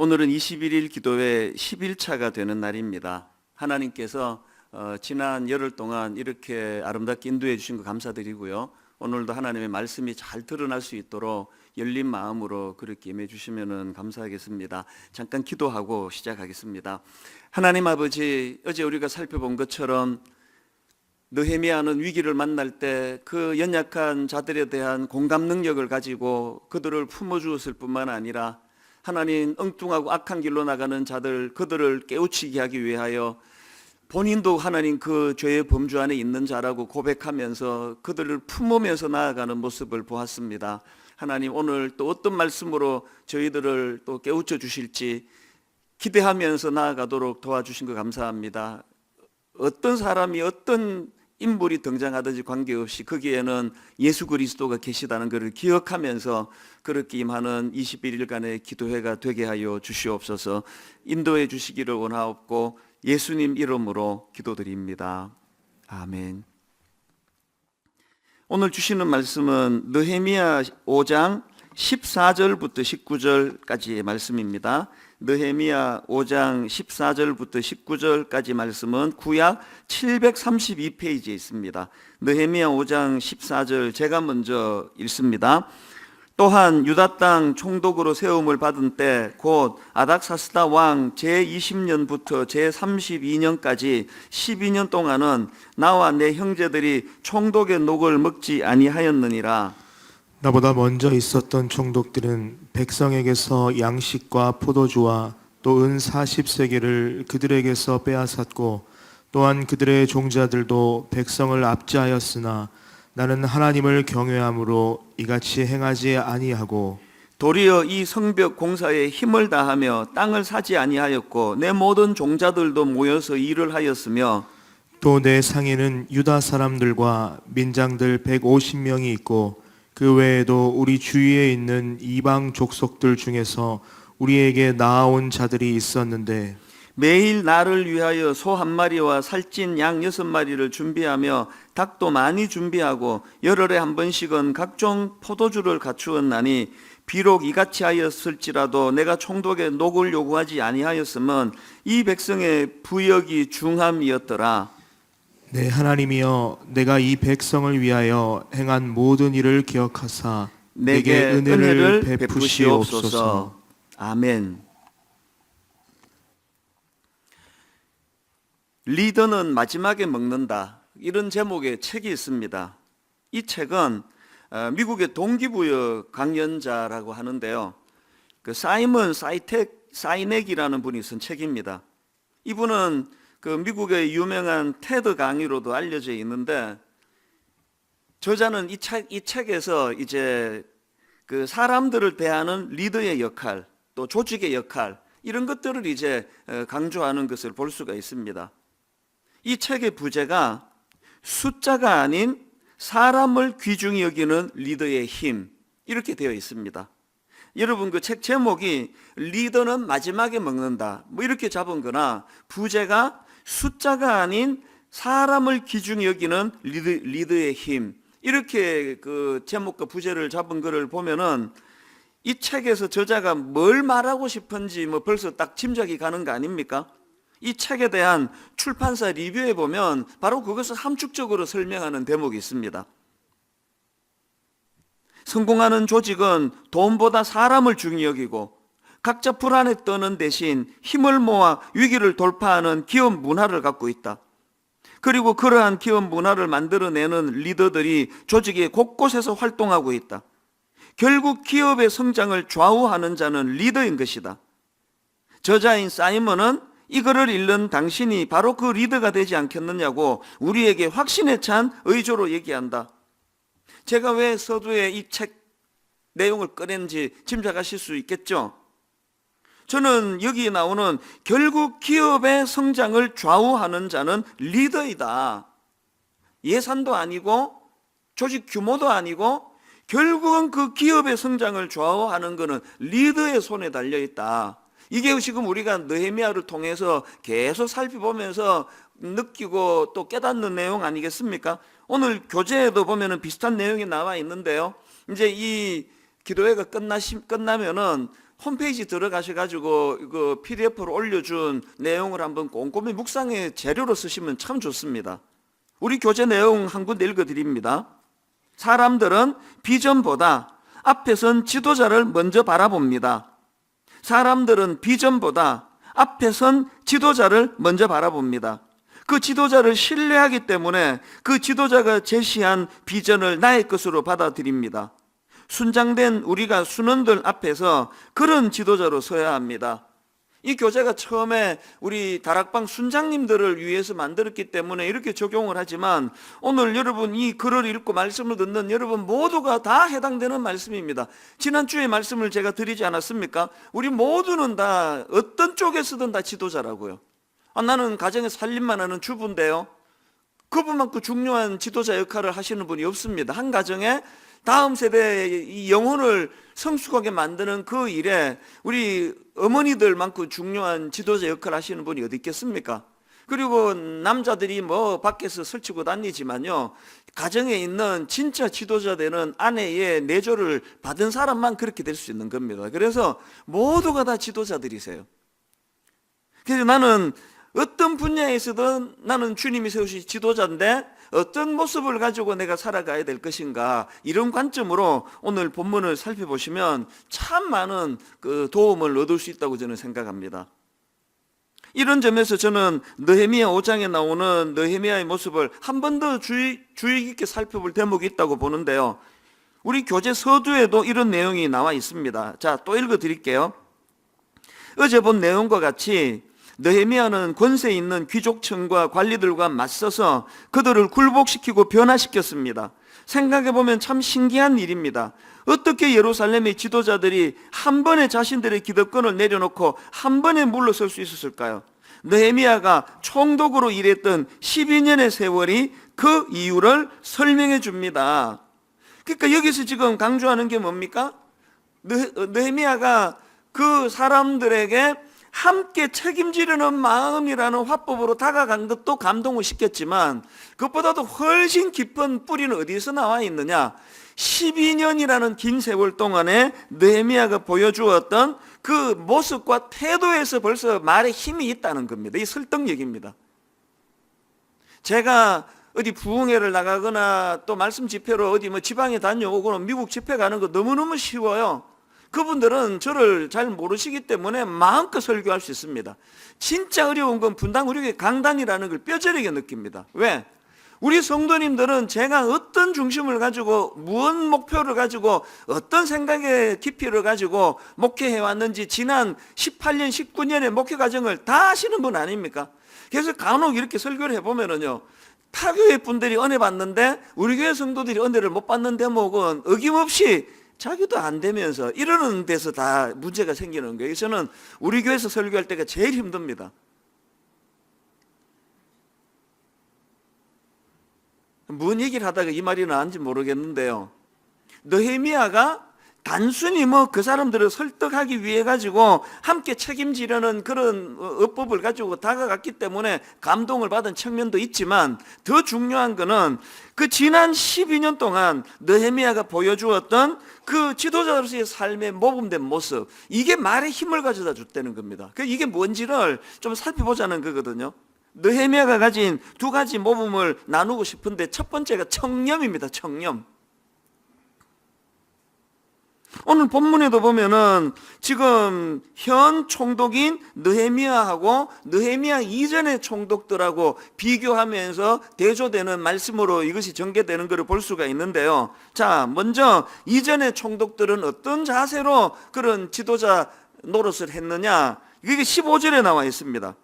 오늘은 21일 기도회 10일차가 되는 날입니다. 하나님께서 지난 열흘 동안 이렇게 아름답게 인도해 주신 거 감사드리고요. 오늘도 하나님의 말씀이 잘 드러날 수 있도록 열린 마음으로 그렇게 임해 주시면 감사하겠습니다. 잠깐 기도하고 시작하겠습니다. 하나님 아버지, 어제 우리가 살펴본 것처럼 느헤미야는 위기를 만날 때 그 연약한 자들에 대한 공감 능력을 가지고 그들을 품어주었을 뿐만 아니라 하나님, 엉뚱하고 악한 길로 나가는 자들, 그들을 깨우치게 하기 위하여 본인도 하나님 그 죄의 범주 안에 있는 자라고 고백하면서 그들을 품으면서 나아가는 모습을 보았습니다. 하나님, 오늘 또 어떤 말씀으로 저희들을 또 깨우쳐 주실지 기대하면서 나아가도록 도와주신 거 감사합니다. 어떤 사람이 어떤 인물이 등장하든지 관계없이 거기에는 예수 그리스도가 계시다는 것을 기억하면서 그렇게 임하는 21일간의 기도회가 되게 하여 주시옵소서. 인도해 주시기를 원하옵고 예수님 이름으로 기도드립니다. 아멘. 오늘 주시는 말씀은 느헤미야 5장 14절부터 19절까지의 말씀입니다. 느헤미야 5장 14절부터 19절까지 말씀은 구약 732페이지에 있습니다. 느헤미야 5장 14절 제가 먼저 읽습니다. 또한 유다 땅 총독으로 세움을 받은 때 곧 아닥사스다 왕 제20년부터 제32년까지 12년 동안은 나와 내 형제들이 총독의 녹을 먹지 아니하였느니라. 나보다 먼저 있었던 총독들은 백성에게서 양식과 포도주와 또 은 40세겔을 그들에게서 빼앗았고 또한 그들의 종자들도 백성을 압제하였으나 나는 하나님을 경외함으로 이같이 행하지 아니하고 도리어 이 성벽 공사에 힘을 다하며 땅을 사지 아니하였고 내 모든 종자들도 모여서 일을 하였으며 또 내 상에는 유다 사람들과 민장들 150명이 있고 그 외에도 우리 주위에 있는 이방 족속들 중에서 우리에게 나아온 자들이 있었는데 매일 나를 위하여 소 한 마리와 살찐 양 6마리를 준비하며 닭도 많이 준비하고 열흘에 한 번씩은 각종 포도주를 갖추었나니 비록 이같이 하였을지라도 내가 총독의 녹을 요구하지 아니하였으면 이 백성의 부역이 중함이었더라. 내 하나님이여, 내가 이 백성을 위하여 행한 모든 일을 기억하사 내게 은혜를 베푸시옵소서. 아멘. 리더는 마지막에 먹는다, 이런 제목의 책이 있습니다. 이 책은 미국의 동기부여 강연자라고 하는데요, 그 사이먼 사이넥이라는 분이 쓴 책입니다. 이분은 그 미국의 유명한 테드 강의로도 알려져 있는데, 저자는 이 책에서 이제 그 사람들을 대하는 리더의 역할, 또 조직의 역할, 이런 것들을 이제 강조하는 것을 볼 수가 있습니다. 이 책의 부제가 숫자가 아닌 사람을 귀중히 여기는 리더의 힘, 이렇게 되어 있습니다. 여러분, 그 책 제목이 리더는 마지막에 먹는다, 뭐 이렇게 잡은 거나, 부제가 숫자가 아닌 사람을 귀중히 여기는 리더의 힘, 이렇게 그 제목과 부제를 잡은 거를 보면은 이 책에서 저자가 뭘 말하고 싶은지 뭐 벌써 딱 짐작이 가는 거 아닙니까? 이 책에 대한 출판사 리뷰에 보면 바로 그것을 함축적으로 설명하는 대목이 있습니다. 성공하는 조직은 돈보다 사람을 중히 여기고 각자 불안에 떠는 대신 힘을 모아 위기를 돌파하는 기업 문화를 갖고 있다. 그리고 그러한 기업 문화를 만들어내는 리더들이 조직의 곳곳에서 활동하고 있다. 결국 기업의 성장을 좌우하는 자는 리더인 것이다. 저자인 사이먼은 이거를 읽는 당신이 바로 그 리더가 되지 않겠느냐고 우리에게 확신에 찬 의조로 얘기한다. 제가 왜 서두에 이 책 내용을 꺼낸지 짐작하실 수 있겠죠? 저는 여기 나오는 결국 기업의 성장을 좌우하는 자는 리더이다. 예산도 아니고 조직 규모도 아니고 결국은 그 기업의 성장을 좌우하는 것은 리더의 손에 달려있다. 이게 지금 우리가 느헤미야를 통해서 계속 살펴보면서 느끼고 또 깨닫는 내용 아니겠습니까? 오늘 교재에도 보면은 비슷한 내용이 나와 있는데요, 이제 이 기도회가 끝나면은 홈페이지 들어가셔가지고 그 PDF로 올려준 내용을 한번 꼼꼼히 묵상의 재료로 쓰시면 참 좋습니다. 우리 교재 내용 한 군데 읽어드립니다. 사람들은 비전보다 앞에 선 지도자를 먼저 바라봅니다. 사람들은 비전보다 앞에 선 지도자를 먼저 바라봅니다. 그 지도자를 신뢰하기 때문에 그 지도자가 제시한 비전을 나의 것으로 받아들입니다. 순장된 우리가 순원들 앞에서 그런 지도자로 서야 합니다. 이 교재가 처음에 우리 다락방 순장님들을 위해서 만들었기 때문에 이렇게 적용을 하지만 오늘 여러분 이 글을 읽고 말씀을 듣는 여러분 모두가 다 해당되는 말씀입니다. 지난주에 말씀을 제가 드리지 않았습니까? 우리 모두는 다 어떤 쪽에서든 다 지도자라고요. 나는 가정에 살림만 하는 주부인데요. 그분만큼 중요한 지도자 역할을 하시는 분이 없습니다. 한 가정에 다음 세대의 이 영혼을 성숙하게 만드는 그 일에 우리 어머니들만큼 중요한 지도자 역할을 하시는 분이 어디 있겠습니까? 그리고 남자들이 뭐 밖에서 설치고 다니지만요, 가정에 있는 진짜 지도자 되는 아내의 내조를 받은 사람만 그렇게 될 수 있는 겁니다. 그래서 모두가 다 지도자들이세요. 그래서 나는 어떤 분야에서든 나는 주님이 세우신 지도자인데 어떤 모습을 가지고 내가 살아가야 될 것인가, 이런 관점으로 오늘 본문을 살펴보시면 참 많은 그 도움을 얻을 수 있다고 저는 생각합니다. 이런 점에서 저는 느헤미야 5장에 나오는 느헤미야의 모습을 한 번 더 주의 깊게 살펴볼 대목이 있다고 보는데요. 우리 교재 서두에도 이런 내용이 나와 있습니다. 자, 또 읽어드릴게요. 어제 본 내용과 같이 느헤미야는 권세 있는 귀족층과 관리들과 맞서서 그들을 굴복시키고 변화시켰습니다. 생각해보면 참 신기한 일입니다. 어떻게 예루살렘의 지도자들이 한 번에 자신들의 기득권을 내려놓고 한 번에 물러설 수 있었을까요? 느헤미야가 총독으로 일했던 12년의 세월이 그 이유를 설명해 줍니다. 그러니까 여기서 지금 강조하는 게 뭡니까? 느헤미야가 그 사람들에게 함께 책임지려는 마음이라는 화법으로 다가간 것도 감동을 시켰지만 그것보다도 훨씬 깊은 뿌리는 어디서 나와 있느냐? 12년이라는 긴 세월 동안에 느헤미야가 보여주었던 그 모습과 태도에서 벌써 말에 힘이 있다는 겁니다. 이 설득력입니다. 제가 어디 부흥회를 나가거나 또 말씀 집회로 어디 뭐 지방에 다녀오거나 미국 집회 가는 거 너무너무 쉬워요. 그분들은 저를 잘 모르시기 때문에 마음껏 설교할 수 있습니다. 진짜 어려운 건 분당 우리교회 강단이라는 걸 뼈저리게 느낍니다. 왜? 우리 성도님들은 제가 어떤 중심을 가지고 무슨 목표를 가지고 어떤 생각의 깊이를 가지고 목회해 왔는지 지난 18년, 19년의 목회 과정을 다 아시는 분 아닙니까? 그래서 간혹 이렇게 설교를 해보면은요, 타교회 분들이 은혜 받는데 우리 교회 성도들이 은혜를 못 받는 대목은 어김없이 자기도 안 되면서 이러는 데서 다 문제가 생기는 거예요. 저는 우리 교회에서 설교할 때가 제일 힘듭니다. 뭔 얘기를 하다가 이 말이 나왔는지 모르겠는데요, 느헤미야가 단순히 뭐 그 사람들을 설득하기 위해 가지고 함께 책임지려는 그런 어법을 가지고 다가갔기 때문에 감동을 받은 측면도 있지만 더 중요한 거는 그 지난 12년 동안 느헤미야가 보여주었던 그 지도자로서의 삶의 모범된 모습, 이게 말에 힘을 가져다 줬다는 겁니다. 이게 뭔지를 좀 살펴보자는 거거든요. 느헤미야가 가진 두 가지 모범을 나누고 싶은데 첫 번째가 청렴입니다. 청렴. 오늘 본문에도 보면은 지금 현 총독인 느헤미야하고 느헤미야 이전의 총독들하고 비교하면서 대조되는 말씀으로 이것이 전개되는 것을 볼 수가 있는데요. 자, 먼저 이전의 총독들은 어떤 자세로 그런 지도자 노릇을 했느냐? 이게 15절에 나와 있습니다.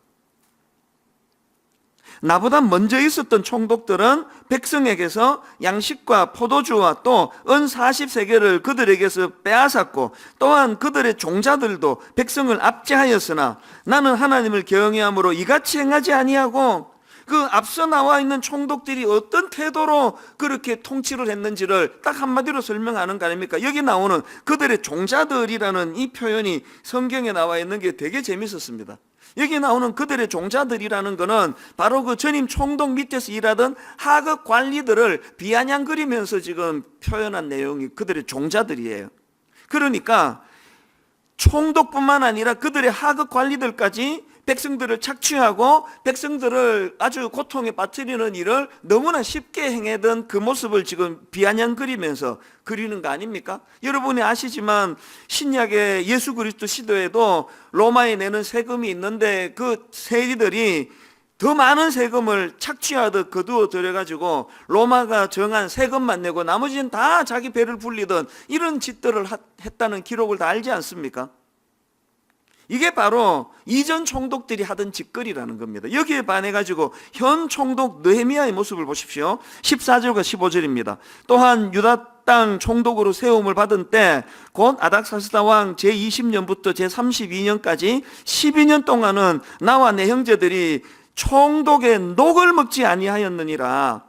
나보다 먼저 있었던 총독들은 백성에게서 양식과 포도주와 또 은 40세겔을 그들에게서 빼앗았고 또한 그들의 종자들도 백성을 압제하였으나 나는 하나님을 경외함으로 이같이 행하지 아니하고, 그 앞서 나와 있는 총독들이 어떤 태도로 그렇게 통치를 했는지를 딱 한마디로 설명하는 거 아닙니까? 여기 나오는 그들의 종자들이라는 이 표현이 성경에 나와 있는 게 되게 재밌었습니다. 여기 나오는 그들의 종자들이라는 것은 바로 그 전임 총독 밑에서 일하던 하급 관리들을 비아냥거리면서 지금 표현한 내용이 그들의 종자들이에요. 그러니까 총독뿐만 아니라 그들의 하급 관리들까지 백성들을 착취하고 백성들을 아주 고통에 빠뜨리는 일을 너무나 쉽게 행하던 그 모습을 지금 비아냥거리면서 그리는 거 아닙니까? 여러분이 아시지만 신약의 예수 그리스도 시대에도 로마에 내는 세금이 있는데 그 세리들이 더 많은 세금을 착취하듯 거두어 들여가지고 로마가 정한 세금만 내고 나머지는 다 자기 배를 불리던 이런 짓들을 했다는 기록을 다 알지 않습니까? 이게 바로 이전 총독들이 하던 짓거리라는 겁니다. 여기에 반해가지고 현 총독 느헤미야의 모습을 보십시오. 14절과 15절입니다. 또한 유다 땅 총독으로 세움을 받은 때 곧 아닥사스다 왕 제20년부터 제32년까지 12년 동안은 나와 내 형제들이 총독의 녹을 먹지 아니하였느니라.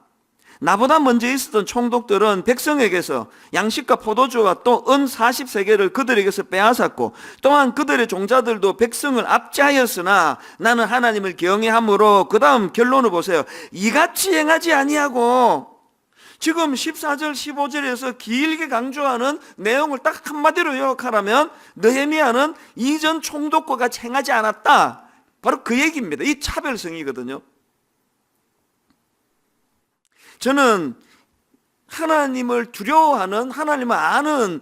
나보다 먼저 있었던 총독들은 백성에게서 양식과 포도주와 또 은 40세계를 그들에게서 빼앗았고 또한 그들의 종자들도 백성을 압제하였으나 나는 하나님을 경외함으로 그 다음 결론을 보세요. 이같이 행하지 아니하고 지금 14절 15절에서 길게 강조하는 내용을 딱 한마디로 요약하라면 느헤미야는 이전 총독과 같이 행하지 않았다. 바로 그 얘기입니다. 이 차별성이거든요. 저는 하나님을 두려워하는, 하나님을 아는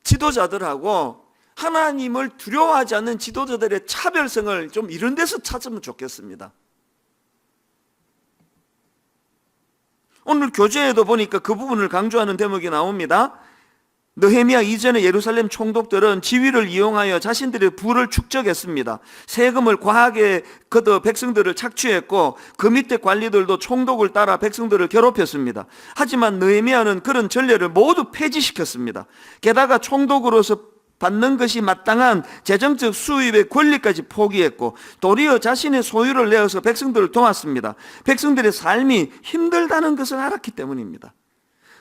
지도자들하고 하나님을 두려워하지 않는 지도자들의 차별성을 좀 이런 데서 찾으면 좋겠습니다. 오늘 교재에도 보니까 그 부분을 강조하는 대목이 나옵니다. 느헤미야 이전의 예루살렘 총독들은 지위를 이용하여 자신들의 부를 축적했습니다. 세금을 과하게 걷어 백성들을 착취했고 그 밑에 관리들도 총독을 따라 백성들을 괴롭혔습니다. 하지만 느헤미야는 그런 전례를 모두 폐지시켰습니다. 게다가 총독으로서 받는 것이 마땅한 재정적 수입의 권리까지 포기했고 도리어 자신의 소유를 내어서 백성들을 도왔습니다. 백성들의 삶이 힘들다는 것을 알았기 때문입니다.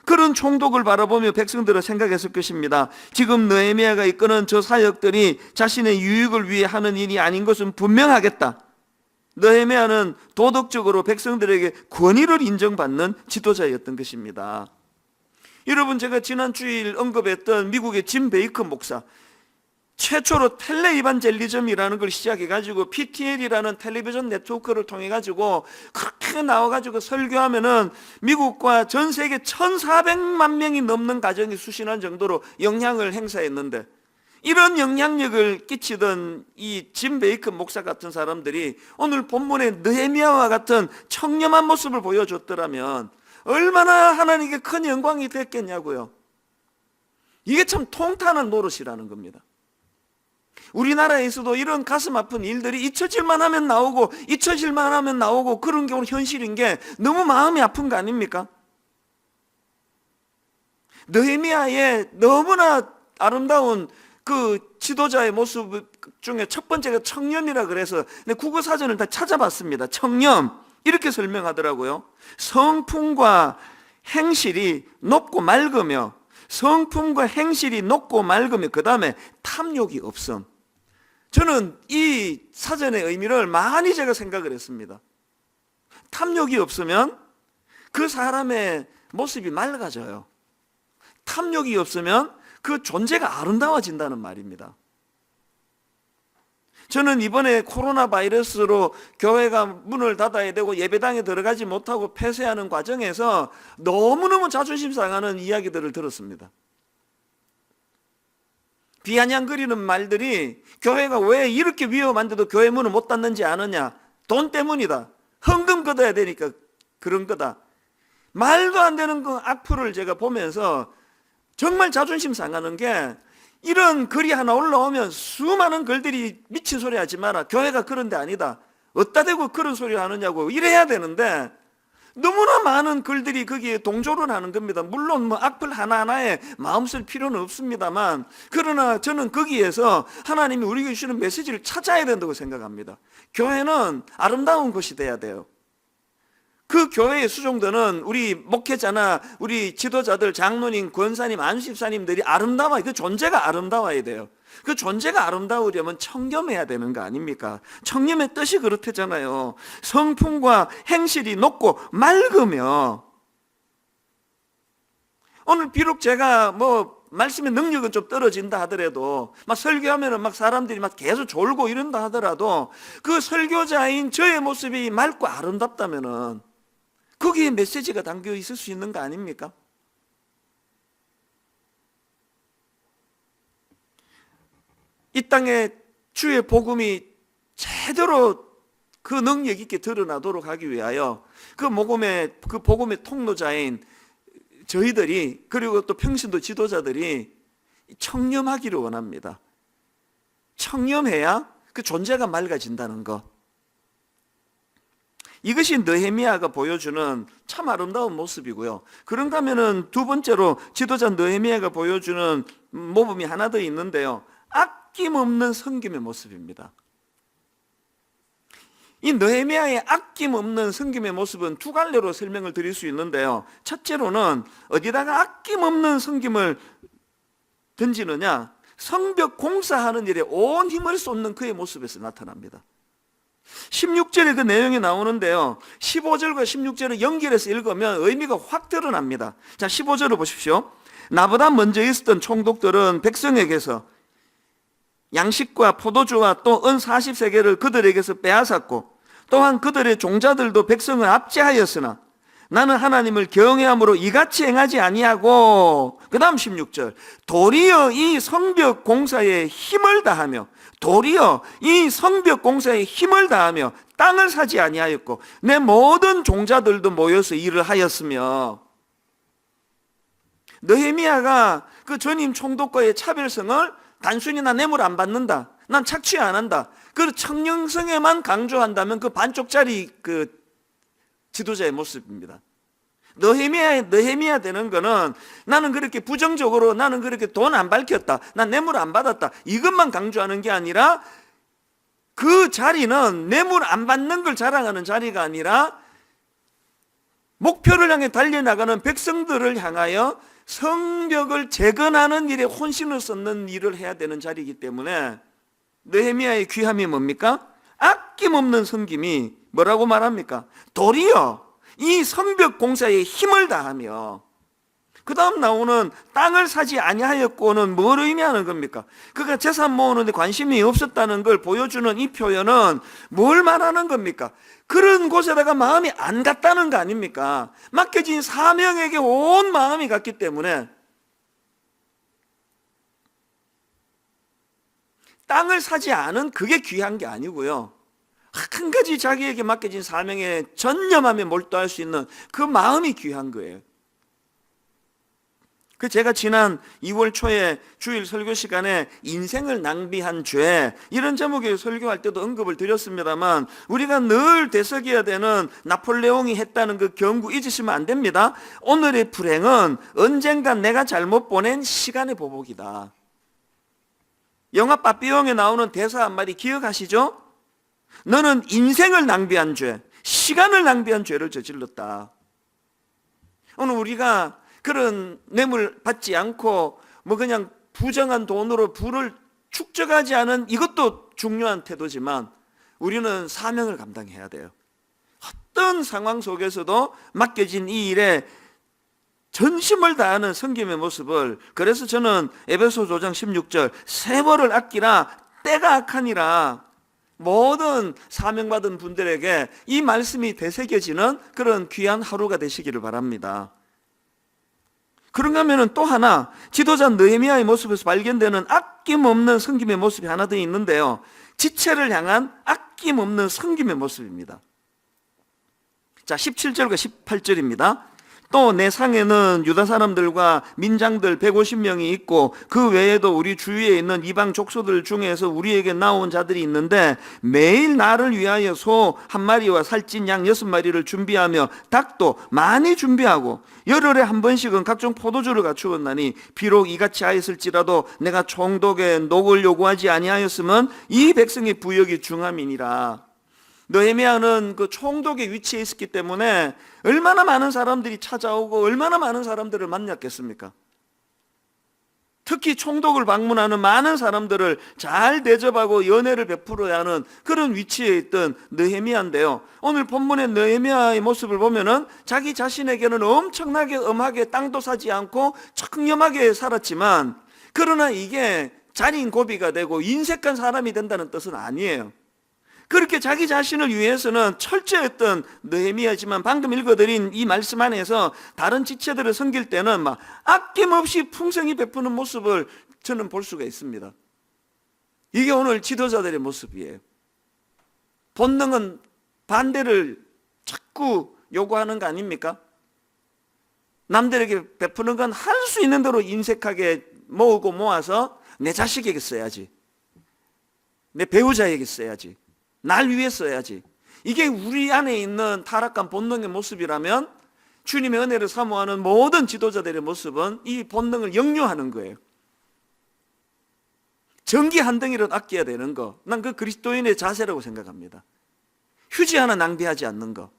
그런 총독을 바라보며 백성들은 생각했을 것입니다. 지금 느헤미야가 이끄는 저 사역들이 자신의 유익을 위해 하는 일이 아닌 것은 분명하겠다. 느헤미야는 도덕적으로 백성들에게 권위를 인정받는 지도자였던 것입니다. 여러분, 제가 지난 주일 언급했던 미국의 짐 베이커 목사, 최초로 텔레이반젤리즘이라는 걸 시작해가지고 PTL이라는 텔레비전 네트워크를 통해가지고 그렇게 나와가지고 설교하면은 미국과 전 세계 1,400만 명이 넘는 가정이 수신할 정도로 영향을 행사했는데, 이런 영향력을 끼치던 이 짐 베이커 목사 같은 사람들이 오늘 본문의 느헤미야와 같은 청렴한 모습을 보여줬더라면 얼마나 하나님께 큰 영광이 됐겠냐고요. 이게 참 통탄한 노릇이라는 겁니다. 우리나라에서도 이런 가슴 아픈 일들이 잊혀질만 하면 나오고 잊혀질만 하면 나오고 그런 경우는 현실인 게 너무 마음이 아픈 거 아닙니까? 느헤미야의 너무나 아름다운 그 지도자의 모습 중에 첫 번째가 청렴이라 그래서 국어사전을 다 찾아봤습니다. 청렴 이렇게 설명하더라고요. 성품과 행실이 높고 맑으며, 성품과 행실이 높고 맑으며 그 다음에 탐욕이 없음. 저는 이 사전의 의미를 많이 제가 생각을 했습니다. 탐욕이 없으면 그 사람의 모습이 맑아져요. 탐욕이 없으면 그 존재가 아름다워진다는 말입니다. 저는 이번에 코로나 바이러스로 교회가 문을 닫아야 되고 예배당에 들어가지 못하고 폐쇄하는 과정에서 너무너무 자존심 상하는 이야기들을 들었습니다. 비아냥거리는 말들이 교회가 왜 이렇게 위험한데도 교회 문을 못 닫는지 아느냐, 돈 때문이다, 헌금 걷어야 되니까 그런 거다, 말도 안 되는 그 악플을 제가 보면서 정말 자존심 상하는 게, 이런 글이 하나 올라오면 수많은 글들이 미친 소리 하지 마라, 교회가 그런 데 아니다, 어디다 대고 그런 소리를 하느냐고 이래야 되는데 너무나 많은 글들이 거기에 동조를 하는 겁니다. 물론 뭐 악플 하나하나에 마음 쓸 필요는 없습니다만, 그러나 저는 거기에서 하나님이 우리에게 주시는 메시지를 찾아야 된다고 생각합니다. 교회는 아름다운 곳이 돼야 돼요. 그 교회의 수종들은 우리 목회자나 우리 지도자들, 장로님, 권사님, 안수집사님들이 아름다워야, 그 존재가 아름다워야 돼요. 그 존재가 아름다우려면 청렴해야 되는 거 아닙니까? 청렴의 뜻이 그렇다잖아요. 성품과 행실이 높고 맑으며, 오늘 비록 제가 뭐 말씀의 능력은 좀 떨어진다 하더라도 막 설교하면은 막 사람들이 막 계속 졸고 이런다 하더라도 그 설교자인 저의 모습이 맑고 아름답다면은 거기에 메시지가 담겨 있을 수 있는 거 아닙니까? 이 땅에 주의 복음이 제대로 그 능력 있게 드러나도록 하기 위하여 그 복음의 통로자인 저희들이, 그리고 또 평신도 지도자들이 청렴하기를 원합니다. 청렴해야 그 존재가 맑아진다는 것. 이것이 느헤미야가 보여주는 참 아름다운 모습이고요. 그런가 하면은 두 번째로 지도자 느헤미야가 보여주는 모범이 하나 더 있는데요. 아낌없는 섬김의 모습입니다. 이 느헤미야의 아낌없는 섬김의 모습은 두 갈래로 설명을 드릴 수 있는데요. 첫째로는 어디다가 아낌없는 섬김을 던지느냐, 성벽 공사하는 일에 온 힘을 쏟는 그의 모습에서 나타납니다. 16절에 그 내용이 나오는데요, 15절과 16절을 연결해서 읽으면 의미가 확 드러납니다. 자, 15절을 보십시오. 나보다 먼저 있었던 총독들은 백성에게서 양식과 포도주와 또 은 40세겔을 그들에게서 빼앗았고, 또한 그들의 종자들도 백성을 압제하였으나 나는 하나님을 경외함으로 이같이 행하지 아니하고, 그 다음 16절, 도리어 이 성벽 공사에 힘을 다하며, 도리어 이 성벽 공사에 힘을 다하며 땅을 사지 아니하였고 내 모든 종자들도 모여서 일을 하였으며. 느헤미야가 그 전임 총독과의 차별성을 단순히 나 뇌물 안 받는다, 난 착취 안 한다, 그 청렴성에만 강조한다면 그 반쪽짜리 그 지도자의 모습입니다. 느헤미야 되는 거는 나는 그렇게 부정적으로, 나는 그렇게 돈 안 밝혔다, 난 뇌물 안 받았다, 이것만 강조하는 게 아니라, 그 자리는 뇌물 안 받는 걸 자랑하는 자리가 아니라 목표를 향해 달려나가는 백성들을 향하여 성벽을 재건하는 일에 혼신을 쏟는 일을 해야 되는 자리이기 때문에 느헤미야의 귀함이 뭡니까? 아낌없는 섬김이 뭐라고 말합니까? 도리어 이 성벽 공사에 힘을 다하며. 그 다음 나오는 땅을 사지 아니하였고는 뭘 의미하는 겁니까? 그가 재산 모으는데 관심이 없었다는 걸 보여주는 이 표현은 뭘 말하는 겁니까? 그런 곳에다가 마음이 안 갔다는 거 아닙니까? 맡겨진 사명에게 온 마음이 갔기 때문에 땅을 사지 않은 그게 귀한 게 아니고요, 한 가지 자기에게 맡겨진 사명에 전념하며 몰두할 수 있는 그 마음이 귀한 거예요. 그 제가 지난 2월 초에 주일 설교 시간에 인생을 낭비한 죄, 이런 제목의 설교할 때도 언급을 드렸습니다만, 우리가 늘 되새겨야 되는 나폴레옹이 했다는 그 경고 잊으시면 안 됩니다. 오늘의 불행은 언젠간 내가 잘못 보낸 시간의 보복이다. 영화 빠삐용에 나오는 대사 한마디 기억하시죠? 너는 인생을 낭비한 죄, 시간을 낭비한 죄를 저질렀다. 오늘 우리가 그런 뇌물 받지 않고 뭐 그냥 부정한 돈으로 부를 축적하지 않은, 이것도 중요한 태도지만 우리는 사명을 감당해야 돼요. 어떤 상황 속에서도 맡겨진 이 일에 전심을 다하는 섬김의 모습을, 그래서 저는 에베소서 5장 16절 세월을 아끼라 때가 악하니라, 모든 사명받은 분들에게 이 말씀이 되새겨지는 그런 귀한 하루가 되시기를 바랍니다. 그런가 하면 또 하나, 지도자 느헤미야의 모습에서 발견되는 아낌없는 섬김의 모습이 하나 더 있는데요, 지체를 향한 아낌없는 섬김의 모습입니다. 자, 17절과 18절입니다. 또 내 상에는 유다 사람들과 민장들 150명이 있고 그 외에도 우리 주위에 있는 이방 족속들 중에서 우리에게 나온 자들이 있는데 매일 나를 위하여 소 1마리와 살찐 양 6마리를 준비하며 닭도 많이 준비하고 열흘에 한 번씩은 각종 포도주를 갖추었나니 비록 이같이 하였을지라도 내가 총독의 녹을 요구하지 아니하였으면 이 백성의 부역이 중함이니라. 느헤미야는 그 총독의 위치에 있었기 때문에 얼마나 많은 사람들이 찾아오고 얼마나 많은 사람들을 만났겠습니까? 특히 총독을 방문하는 많은 사람들을 잘 대접하고 연애를 베풀어야 하는 그런 위치에 있던 느헤미야인데요. 오늘 본문의 느헤미야의 모습을 보면은 자기 자신에게는 엄청나게 엄하게 땅도 사지 않고 청렴하게 살았지만, 그러나 이게 자린 고비가 되고 인색한 사람이 된다는 뜻은 아니에요. 그렇게 자기 자신을 위해서는 철저했던 느헤미야지만 방금 읽어드린 이 말씀 안에서 다른 지체들을 섬길 때는 막 아낌없이 풍성히 베푸는 모습을 저는 볼 수가 있습니다. 이게 오늘 지도자들의 모습이에요. 본능은 반대를 자꾸 요구하는 거 아닙니까? 남들에게 베푸는 건 할 수 있는 대로 인색하게 모으고 모아서 내 자식에게 써야지, 내 배우자에게 써야지, 날 위해 써야지. 이게 우리 안에 있는 타락한 본능의 모습이라면 주님의 은혜를 사모하는 모든 지도자들의 모습은 이 본능을 역류하는 거예요. 전기 한 덩이라도 아껴야 되는 거, 난 그 그리스도인의 자세라고 생각합니다. 휴지 하나 낭비하지 않는 거.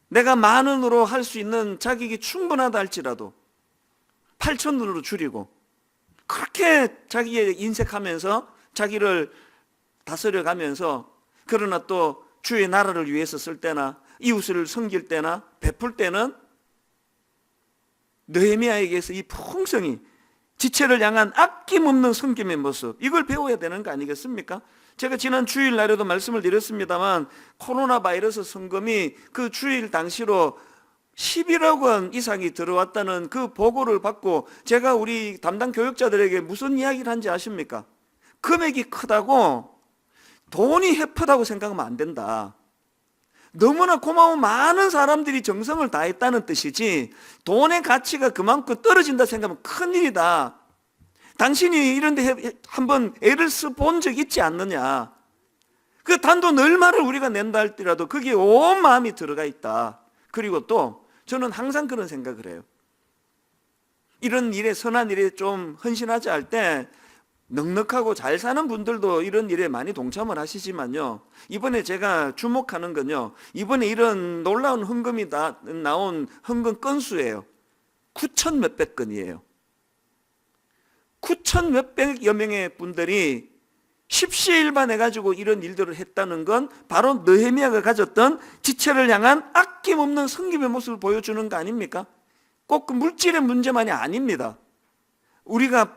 내가 10,000원으로 할 수 있는 자격이 충분하다 할지라도 8,000원으로 줄이고, 그렇게 자기의 인색하면서 자기를 다스려 가면서, 그러나 또 주의 나라를 위해서 쓸 때나 이웃을 섬길 때나 베풀 때는 느헤미야에게서 이 풍성이, 지체를 향한 아낌없는 섬김의 모습, 이걸 배워야 되는 거 아니겠습니까? 제가 지난 주일날에도 말씀을 드렸습니다만, 코로나 바이러스 성금이 그 주일 당시로 11억 원 이상이 들어왔다는 그 보고를 받고 제가 우리 담당 교육자들에게 무슨 이야기를 한지 아십니까? 금액이 크다고, 돈이 헤프다고 생각하면 안 된다. 너무나 고마운 많은 사람들이 정성을 다했다는 뜻이지, 돈의 가치가 그만큼 떨어진다 생각하면 큰일이다. 당신이 이런 데 한번 애를 써본 적 있지 않느냐. 그 단돈 얼마를 우리가 낸다 할지라도 거기에 온 마음이 들어가 있다. 그리고 또 저는 항상 그런 생각을 해요. 이런 일에, 선한 일에 좀 헌신하자 할 때 넉넉하고 잘 사는 분들도 이런 일에 많이 동참을 하시지만요, 이번에 제가 주목하는 건요, 이번에 이런 놀라운 헌금이 나온 헌금 건수예요. 9천 몇백 건이에요. 9천 몇백여 명의 분들이 십시일반해가지고 이런 일들을 했다는 건 바로 느헤미야가 가졌던 지체를 향한 아낌없는 섬김의 모습을 보여주는 거 아닙니까? 꼭 그 물질의 문제만이 아닙니다. 우리가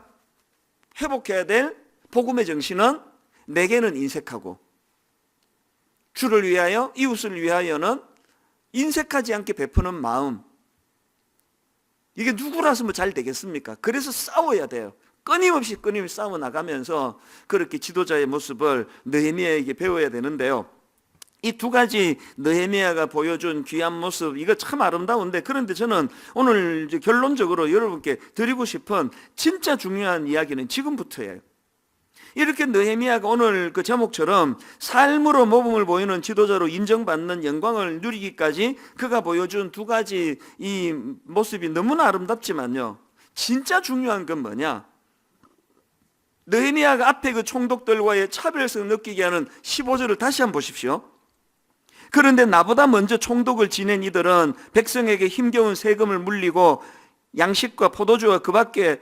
회복해야 될 복음의 정신은 내게는 인색하고, 주를 위하여 이웃을 위하여는 인색하지 않게 베푸는 마음, 이게 누구라서 뭐 잘 되겠습니까? 그래서 싸워야 돼요. 끊임없이 싸워 나가면서 그렇게 지도자의 모습을 느헤미야에게 배워야 되는데요, 이 두 가지 느헤미야가 보여준 귀한 모습, 이거 참 아름다운데, 그런데 저는 오늘 이제 결론적으로 여러분께 드리고 싶은 진짜 중요한 이야기는 지금부터예요. 이렇게 느헤미야가 오늘 그 제목처럼 삶으로 모범을 보이는 지도자로 인정받는 영광을 누리기까지 그가 보여준 두 가지 이 모습이 너무나 아름답지만요, 진짜 중요한 건 뭐냐? 느헤미야가 앞에 그 총독들과의 차별성을 느끼게 하는 15절을 다시 한번 보십시오. 그런데 나보다 먼저 총독을 지낸 이들은 백성에게 힘겨운 세금을 물리고 양식과 포도주와 그 밖에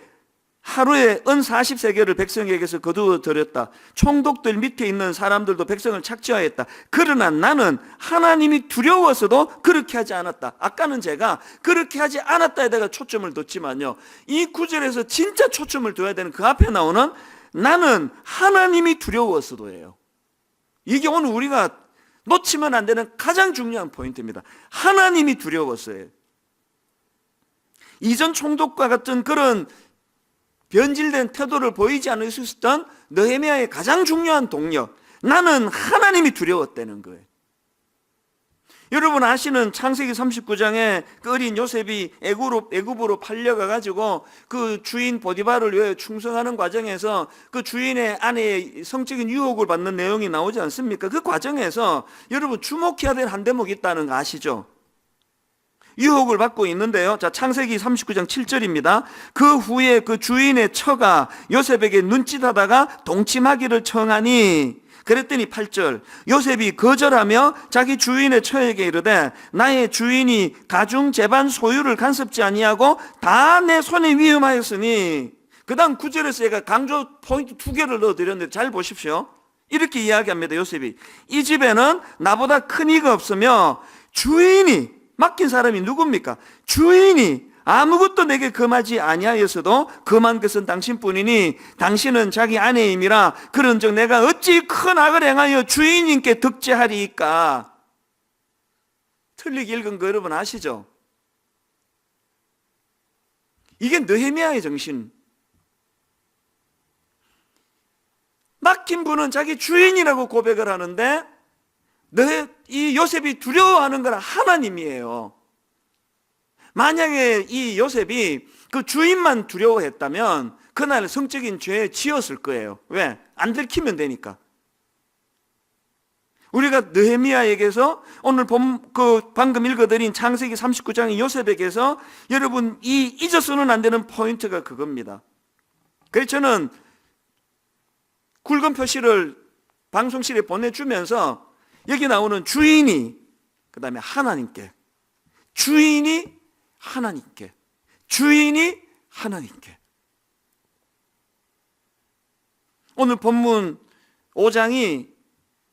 하루에 은 40세겔을 백성에게서 거두어 들였다. 총독들 밑에 있는 사람들도 백성을 착취하였다. 그러나 나는 하나님이 두려워서도 그렇게 하지 않았다. 아까는 제가 그렇게 하지 않았다에 내가 초점을 뒀지만요, 이 구절에서 진짜 초점을 둬야 되는 그 앞에 나오는 나는 하나님이 두려워서도예요. 이게 오늘 우리가 놓치면 안 되는 가장 중요한 포인트입니다. 하나님이 두려워서예요. 이전 총독과 같은 그런 변질된 태도를 보이지 않을 수 있었던 느헤미야의 가장 중요한 동력, 나는 하나님이 두려웠다는 거예요. 여러분 아시는 창세기 39장에 그 어린 요셉이 애굽으로 팔려가가지고 그 주인 보디바를 위해 충성하는 과정에서 그 주인의 아내의 성적인 유혹을 받는 내용이 나오지 않습니까? 그 과정에서 여러분 주목해야 될 한 대목이 있다는 거 아시죠? 유혹을 받고 있는데요, 자, 창세기 39장 7절입니다. 그 후에 그 주인의 처가 요셉에게 눈짓하다가 동침하기를 청하니 그랬더니 8절, 요셉이 거절하며 자기 주인의 처에게 이르되 나의 주인이 가중 재반 소유를 간섭지 아니하고 다 내 손에 위임하였으니, 그 다음 9절에서 제가 강조 포인트 2개를 넣어드렸는데 잘 보십시오. 이렇게 이야기합니다. 요셉이 이 집에는 나보다 큰 이가 없으며 주인이, 맡긴 사람이 누굽니까? 주인이 아무것도 내게 금하지 아니하였어도 금한 것은 당신뿐이니 당신은 자기 아내임이라 그런즉 내가 어찌 큰 악을 행하여 주인님께 득죄하리이까. 틀리게 읽은 거 여러분 아시죠? 이게 느헤미야의 정신. 맡긴 분은 자기 주인이라고 고백을 하는데 이 요셉이 두려워하는 건 하나님이에요. 만약에 이 요셉이 그 주인만 두려워했다면 그날 성적인 죄에 지었을 거예요. 왜? 안 들키면 되니까. 우리가 느헤미야에게서 오늘 방금 읽어드린 창세기 39장의 요셉에게서 여러분 잊어서는 안 되는 포인트가 그겁니다. 그래서 저는 굵은 표시를 방송실에 보내주면서 여기 나오는 주인이, 그 다음에 하나님께, 주인이 하나님께, 주인이 하나님께. 오늘 본문 5장이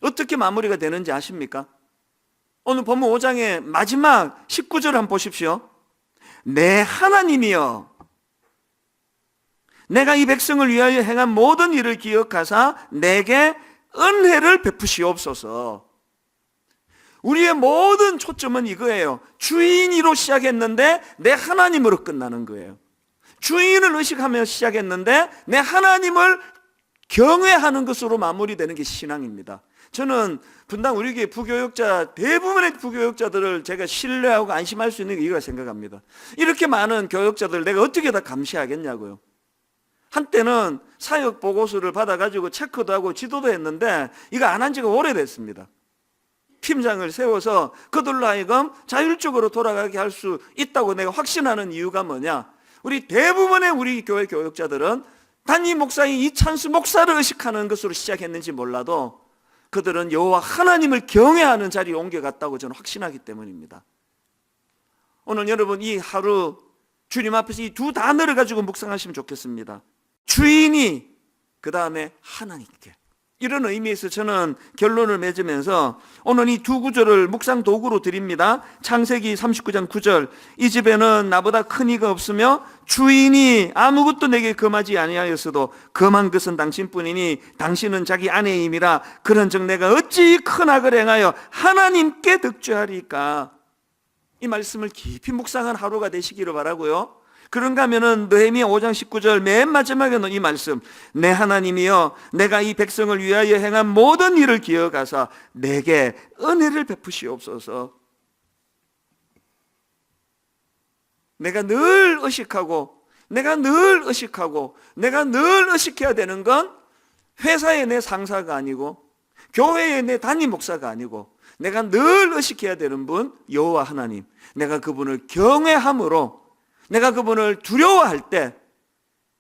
어떻게 마무리가 되는지 아십니까? 오늘 본문 5장의 마지막 19절 한번 보십시오. 내 하나님이여, 내가 이 백성을 위하여 행한 모든 일을 기억하사 내게 은혜를 베푸시옵소서. 우리의 모든 초점은 이거예요. 주인으로 시작했는데 내 하나님으로 끝나는 거예요. 주인을 의식하며 시작했는데 내 하나님을 경외하는 것으로 마무리되는 게 신앙입니다. 저는 분당 우리 교회 부교육자, 대부분의 부교육자들을 제가 신뢰하고 안심할 수 있는 이유가 생각합니다. 이렇게 많은 교육자들 내가 어떻게 다 감시하겠냐고요. 한때는 사역 보고서를 받아가지고 체크도 하고 지도도 했는데 이거 안 한 지가 오래됐습니다. 팀장을 세워서 그들로 하여금 자율적으로 돌아가게 할 수 있다고 내가 확신하는 이유가 뭐냐? 우리 대부분의 우리 교회 교육자들은 단임 목사인 이찬수 목사를 의식하는 것으로 시작했는지 몰라도 그들은 여호와 하나님을 경외하는 자리에 옮겨갔다고 저는 확신하기 때문입니다. 오늘 여러분 이 하루 주님 앞에서 이 두 단어를 가지고 묵상하시면 좋겠습니다. 주인이, 그 다음에 하나님께. 이런 의미에서 저는 결론을 맺으면서 오늘 이 두 구절을 묵상 도구로 드립니다. 창세기 39장 9절, 이 집에는 나보다 큰 이가 없으며 주인이 아무것도 내게 금하지 아니하였어도 금한 것은 당신뿐이니 당신은 자기 아내임이라 그런즉 내가 어찌 큰 악을 행하여 하나님께 득죄하리까. 이 말씀을 깊이 묵상한 하루가 되시기를 바라고요. 그런가 하면은 느헤미야 5장 19절 맨 마지막에는 이 말씀, 내 하나님이여 내가 이 백성을 위하여 행한 모든 일을 기억하사 내게 은혜를 베푸시옵소서. 내가 늘 의식하고 내가 늘 의식해야 되는 건 회사의 내 상사가 아니고 교회의 내 담임 목사가 아니고 내가 늘 의식해야 되는 분 여호와 하나님, 내가 그분을 경외함으로, 내가 그분을 두려워할 때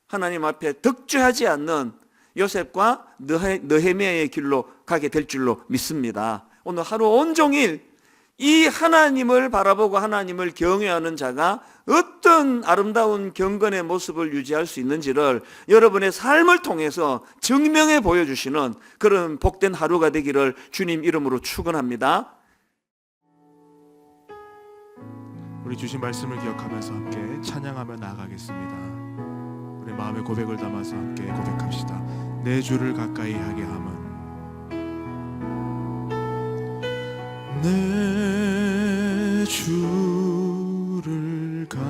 하나님 앞에 득죄하지 않는 요셉과 느헤미야의 길로 가게 될 줄로 믿습니다. 오늘 하루 온종일 이 하나님을 바라보고 하나님을 경외하는 자가 어떤 아름다운 경건의 모습을 유지할 수 있는지를 여러분의 삶을 통해서 증명해 보여주시는 그런 복된 하루가 되기를 주님 이름으로 축원합니다. 우리 주신 말씀을 기억하면서 함께 찬양하며 나아가겠습니다. 우리 마음의 고백을 담아서 함께 고백합시다. 내 주를 가까이 하게 함은 내 주를 가까이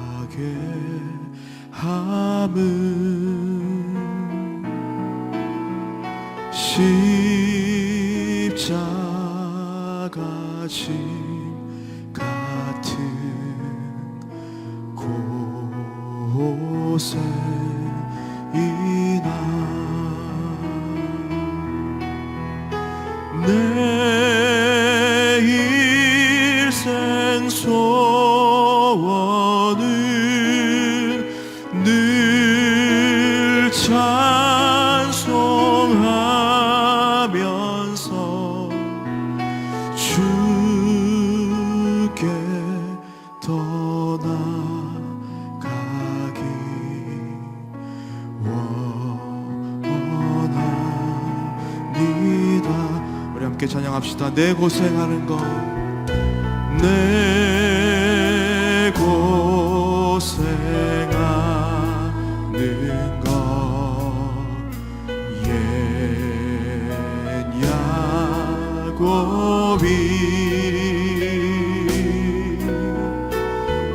하게 함은 십자가 짐 같은 곳에 이나 내 일생 소원을 늘 주께 떠나가기 원합니다. 우리 함께 찬양합시다. 내 고생하는 것, 내 고생하는 것, 옛 야곱이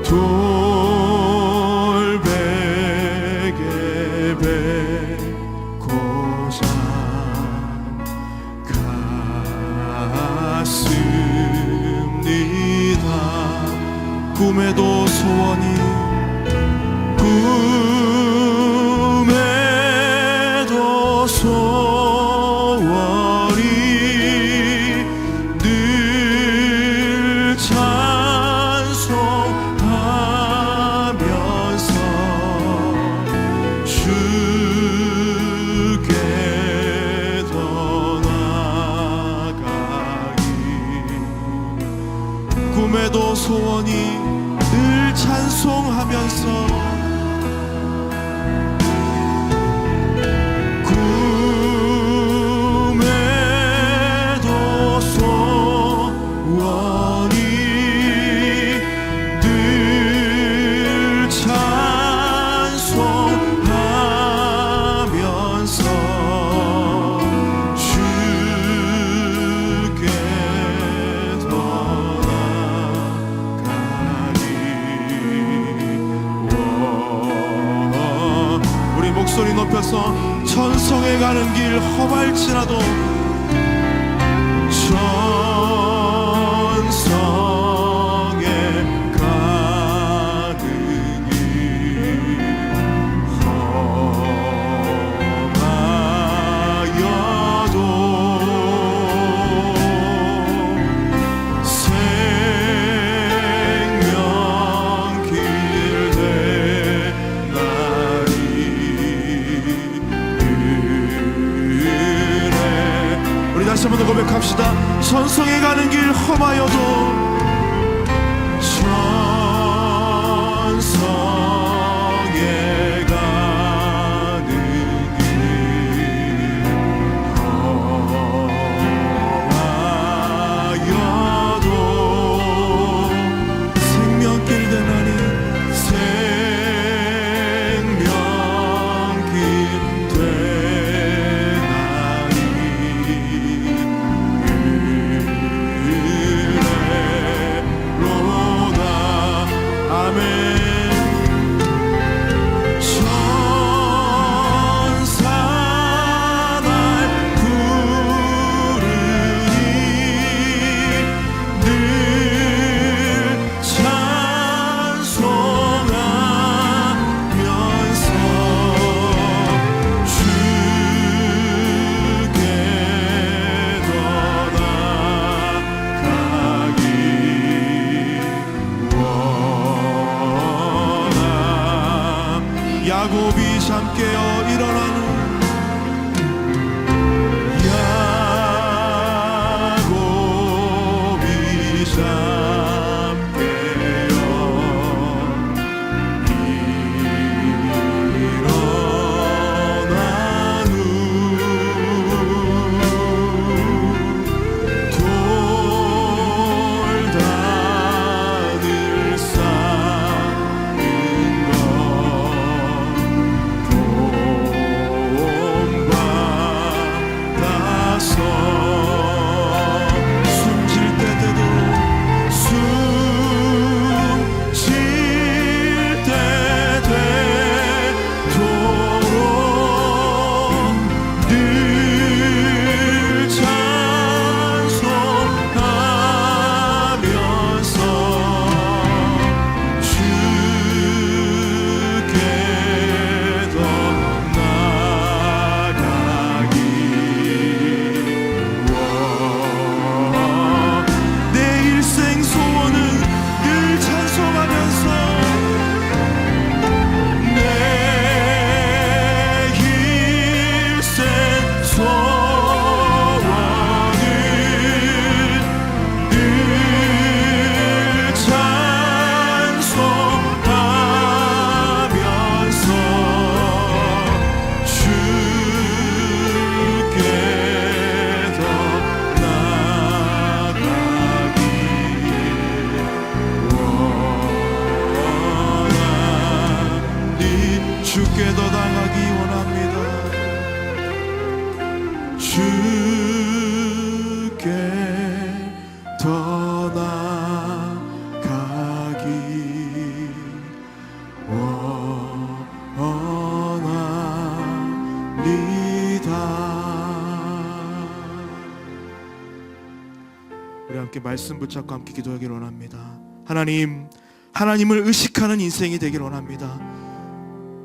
돌베개 베고자 갔습니다. 꿈에도 소원이 늘 찬송하면서 주께 떠나가기. 꿈에도 소원이 늘 찬송하면서 목소리 높여서 천성에 가는 길 험할지라도 천성에 가는 길 험하여도 생명길 되나니 다시 한번 더 고백합시다. 천성에 가는 길 험하여도 천성에 가는 길 험하여도 생명길 되나니 생명길 우리 함께 말씀 붙잡고 함께 기도하기를 원합니다. 하나님을 의식하는 인생이 되기를 원합니다.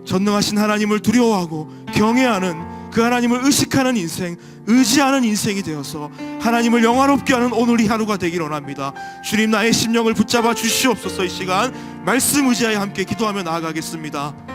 전능하신 하나님을 두려워하고 경외하는 그 하나님을 의식하는 인생, 의지하는 인생이 되어서 하나님을 영화롭게 하는 오늘 이 하루가 되기를 원합니다. 주님, 나의 심령을 붙잡아 주시옵소서. 이 시간 말씀 의지하여 함께 기도하며 나아가겠습니다.